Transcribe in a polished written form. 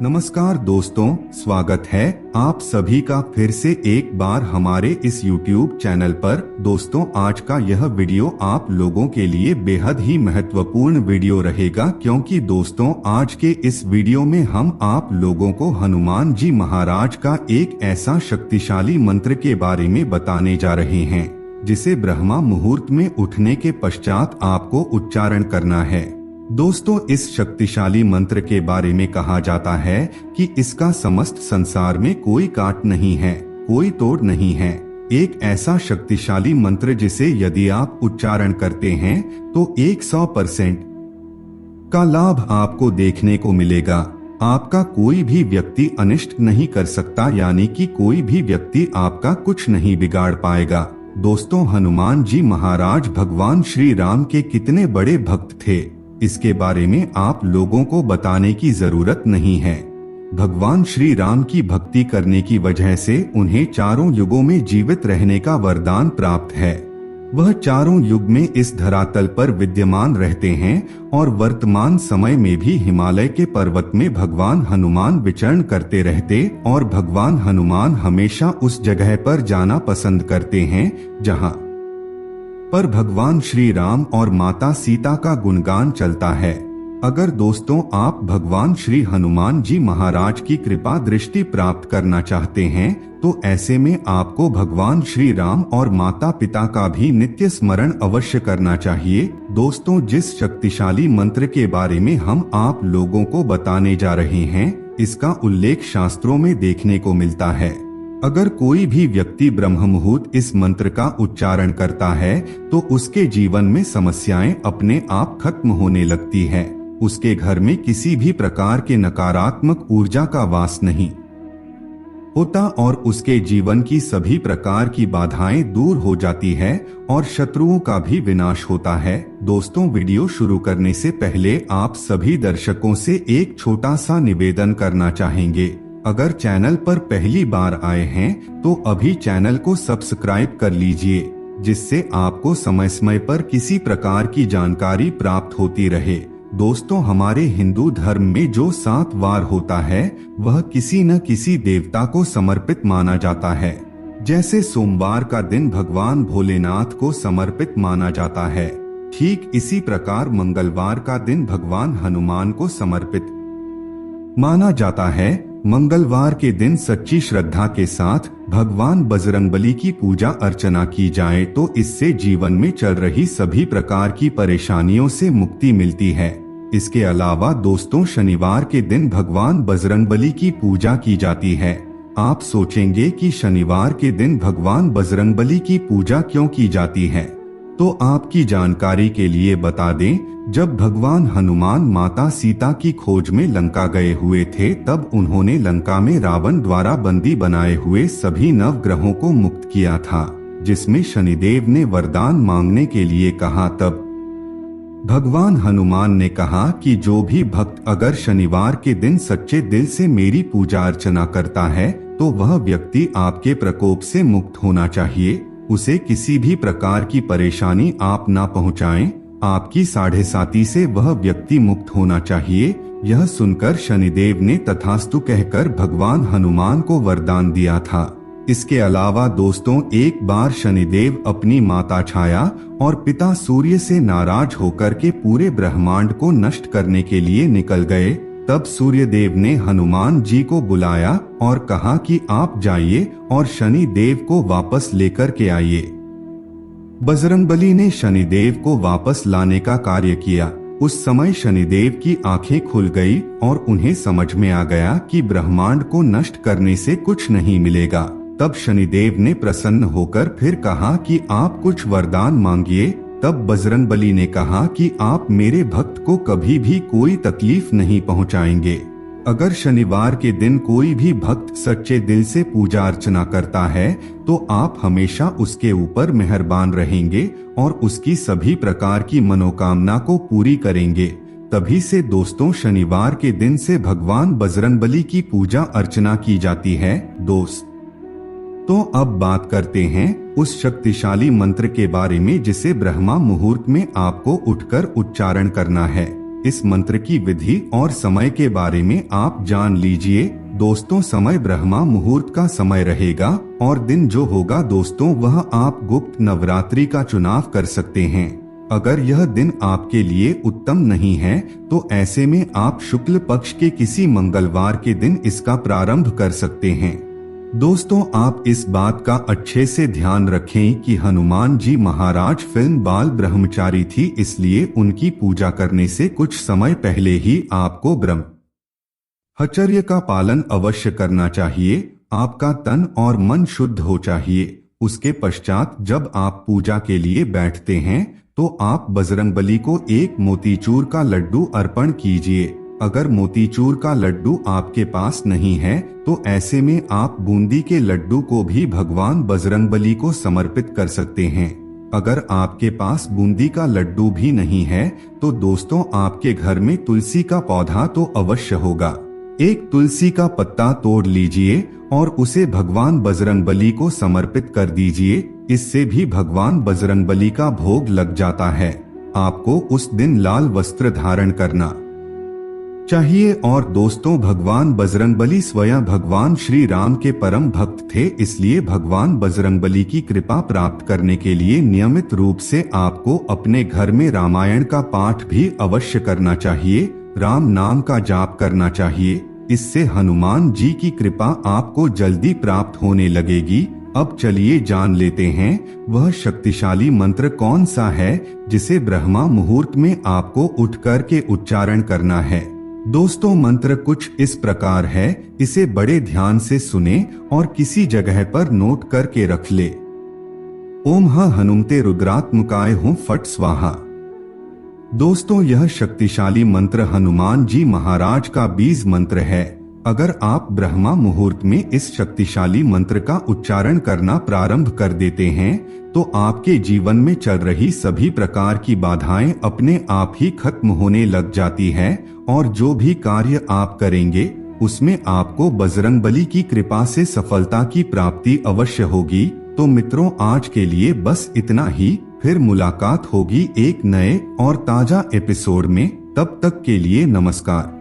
नमस्कार दोस्तों, स्वागत है आप सभी का फिर से एक बार हमारे इस YouTube चैनल पर। दोस्तों, आज का यह वीडियो आप लोगों के लिए बेहद ही महत्वपूर्ण वीडियो रहेगा, क्योंकि दोस्तों आज के इस वीडियो में हम आप लोगों को हनुमान जी महाराज का एक ऐसा शक्तिशाली मंत्र के बारे में बताने जा रहे हैं, जिसे ब्रह्मा मुहूर्त में उठने के पश्चात आपको उच्चारण करना है। दोस्तों, इस शक्तिशाली मंत्र के बारे में कहा जाता है कि इसका समस्त संसार में कोई काट नहीं है, कोई तोड़ नहीं है। एक ऐसा शक्तिशाली मंत्र जिसे यदि आप उच्चारण करते हैं तो 100% का लाभ आपको देखने को मिलेगा। आपका कोई भी व्यक्ति अनिष्ट नहीं कर सकता, यानी कि कोई भी व्यक्ति आपका कुछ नहीं बिगाड़ पाएगा। दोस्तों, हनुमान जी महाराज भगवान श्री राम के कितने बड़े भक्त थे, इसके बारे में आप लोगों को बताने की जरूरत नहीं है। भगवान श्री राम की भक्ति करने की वजह से उन्हें चारों युगों में जीवित रहने का वरदान प्राप्त है। वह चारों युग में इस धरातल पर विद्यमान रहते हैं और वर्तमान समय में भी हिमालय के पर्वत में भगवान हनुमान विचरण करते रहते, और भगवान हनुमान हमेशा उस जगह पर जाना पसंद करते हैं जहां पर भगवान श्री राम और माता सीता का गुणगान चलता है। अगर दोस्तों आप भगवान श्री हनुमान जी महाराज की कृपा दृष्टि प्राप्त करना चाहते हैं, तो ऐसे में आपको भगवान श्री राम और माता पिता का भी नित्य स्मरण अवश्य करना चाहिए। दोस्तों, जिस शक्तिशाली मंत्र के बारे में हम आप लोगों को बताने जा रहे हैं, इसका उल्लेख शास्त्रों में देखने को मिलता है। अगर कोई भी व्यक्ति ब्रह्म मुहूर्त इस मंत्र का उच्चारण करता है तो उसके जीवन में समस्याएं अपने आप खत्म होने लगती है। उसके घर में किसी भी प्रकार के नकारात्मक ऊर्जा का वास नहीं होता और उसके जीवन की सभी प्रकार की बाधाएं दूर हो जाती है और शत्रुओं का भी विनाश होता है। दोस्तों, वीडियो शुरू करने से पहले आप सभी दर्शकों से एक छोटा सा निवेदन करना चाहेंगे। अगर चैनल पर पहली बार आए हैं तो अभी चैनल को सब्सक्राइब कर लीजिए, जिससे आपको समय समय पर किसी प्रकार की जानकारी प्राप्त होती रहे। दोस्तों, हमारे हिंदू धर्म में जो 7 वार होता है वह किसी न किसी देवता को समर्पित माना जाता है। जैसे सोमवार का दिन भगवान भोलेनाथ को समर्पित माना जाता है, ठीक इसी प्रकार मंगलवार का दिन भगवान हनुमान को समर्पित माना जाता है। मंगलवार के दिन सच्ची श्रद्धा के साथ भगवान बजरंगबली की पूजा अर्चना की जाए तो इससे जीवन में चल रही सभी प्रकार की परेशानियों से मुक्ति मिलती है। इसके अलावा दोस्तों, शनिवार के दिन भगवान बजरंगबली की पूजा की जाती है। आप सोचेंगे कि शनिवार के दिन भगवान बजरंगबली की पूजा क्यों की जाती है, तो आपकी जानकारी के लिए बता दें, जब भगवान हनुमान माता सीता की खोज में लंका गए हुए थे, तब उन्होंने लंका में रावण द्वारा बंदी बनाए हुए सभी नवग्रहों को मुक्त किया था, जिसमें शनिदेव ने वरदान मांगने के लिए कहा। तब भगवान हनुमान ने कहा कि जो भी भक्त अगर शनिवार के दिन सच्चे दिल से मेरी पूजा अर्चना करता है तो वह व्यक्ति आपके प्रकोप से मुक्त होना चाहिए। उसे किसी भी प्रकार की परेशानी आप ना पहुंचाएं, आपकी 7.5 से वह व्यक्ति मुक्त होना चाहिए। यह सुनकर शनिदेव ने तथास्तु कहकर भगवान हनुमान को वरदान दिया था। इसके अलावा दोस्तों, एक बार शनिदेव अपनी माता छाया और पिता सूर्य से नाराज होकर के पूरे ब्रह्मांड को नष्ट करने के लिए निकल गए। तब सूर्यदेव ने हनुमान जी को बुलाया और कहा कि आप जाइए और शनि देव को वापस लेकर के आइए। बजरंगबली ने शनिदेव को वापस लाने का कार्य किया। उस समय शनिदेव की आंखें खुल गई और उन्हें समझ में आ गया कि ब्रह्मांड को नष्ट करने से कुछ नहीं मिलेगा। तब शनिदेव ने प्रसन्न होकर फिर कहा कि आप कुछ वरदान मांगिए। तब बजरंगबली ने कहा कि आप मेरे भक्त को कभी भी कोई तकलीफ नहीं पहुंचाएंगे। अगर शनिवार के दिन कोई भी भक्त सच्चे दिल से पूजा अर्चना करता है तो आप हमेशा उसके ऊपर मेहरबान रहेंगे और उसकी सभी प्रकार की मनोकामना को पूरी करेंगे। तभी से दोस्तों, शनिवार के दिन से भगवान बजरंगबली की पूजा अर्चना की जाती है। तो अब बात करते हैं उस शक्तिशाली मंत्र के बारे में जिसे ब्रह्मा मुहूर्त में आपको उठकर उच्चारण करना है। इस मंत्र की विधि और समय के बारे में आप जान लीजिए। दोस्तों, समय ब्रह्मा मुहूर्त का समय रहेगा और दिन जो होगा दोस्तों वह आप गुप्त नवरात्रि का चुनाव कर सकते हैं। अगर यह दिन आपके लिए उत्तम नहीं है तो ऐसे में आप शुक्ल पक्ष के किसी मंगलवार के दिन इसका प्रारंभ कर सकते हैं। दोस्तों, आप इस बात का अच्छे से ध्यान रखें कि हनुमान जी महाराज फिल्म बाल ब्रह्मचारी थी, इसलिए उनकी पूजा करने से कुछ समय पहले ही आपको ब्रह्मचर्य का पालन अवश्य करना चाहिए। आपका तन और मन शुद्ध हो चाहिए। उसके पश्चात जब आप पूजा के लिए बैठते हैं तो आप बजरंगबली को एक मोतीचूर का लड्डू अर्पण कीजिए। अगर मोतीचूर का लड्डू आपके पास नहीं है तो ऐसे में आप बूंदी के लड्डू को भी भगवान बजरंगबली को समर्पित कर सकते हैं। अगर आपके पास बूंदी का लड्डू भी नहीं है तो दोस्तों आपके घर में तुलसी का पौधा तो अवश्य होगा। एक तुलसी का पत्ता तोड़ लीजिए और उसे भगवान बजरंगबली को समर्पित कर दीजिए। इससे भी भगवान बजरंगबली का भोग लग जाता है। आपको उस दिन लाल वस्त्र धारण करना चाहिए। और दोस्तों, भगवान बजरंगबली स्वयं भगवान श्री राम के परम भक्त थे, इसलिए भगवान बजरंगबली की कृपा प्राप्त करने के लिए नियमित रूप से आपको अपने घर में रामायण का पाठ भी अवश्य करना चाहिए। राम नाम का जाप करना चाहिए। इससे हनुमान जी की कृपा आपको जल्दी प्राप्त होने लगेगी। अब चलिए जान लेते हैं वह शक्तिशाली मंत्र कौन सा है जिसे ब्रह्मा मुहूर्त में आपको उठ कर के उच्चारण करना है। दोस्तों, मंत्र कुछ इस प्रकार है, इसे बड़े ध्यान से सुने और किसी जगह पर नोट करके रख ले। ओम हनुमते रुद्रात्मकाय हूं फट स्वाहा। दोस्तों, यह शक्तिशाली मंत्र हनुमान जी महाराज का बीज मंत्र है। अगर आप ब्रह्मा मुहूर्त में इस शक्तिशाली मंत्र का उच्चारण करना प्रारंभ कर देते हैं तो आपके जीवन में चल रही सभी प्रकार की बाधाएं अपने आप ही खत्म होने लग जाती है और जो भी कार्य आप करेंगे उसमें आपको बजरंगबली की कृपा से सफलता की प्राप्ति अवश्य होगी। तो मित्रों, आज के लिए बस इतना ही। फिर मुलाकात होगी एक नए और ताजा एपिसोड में। तब तक के लिए नमस्कार।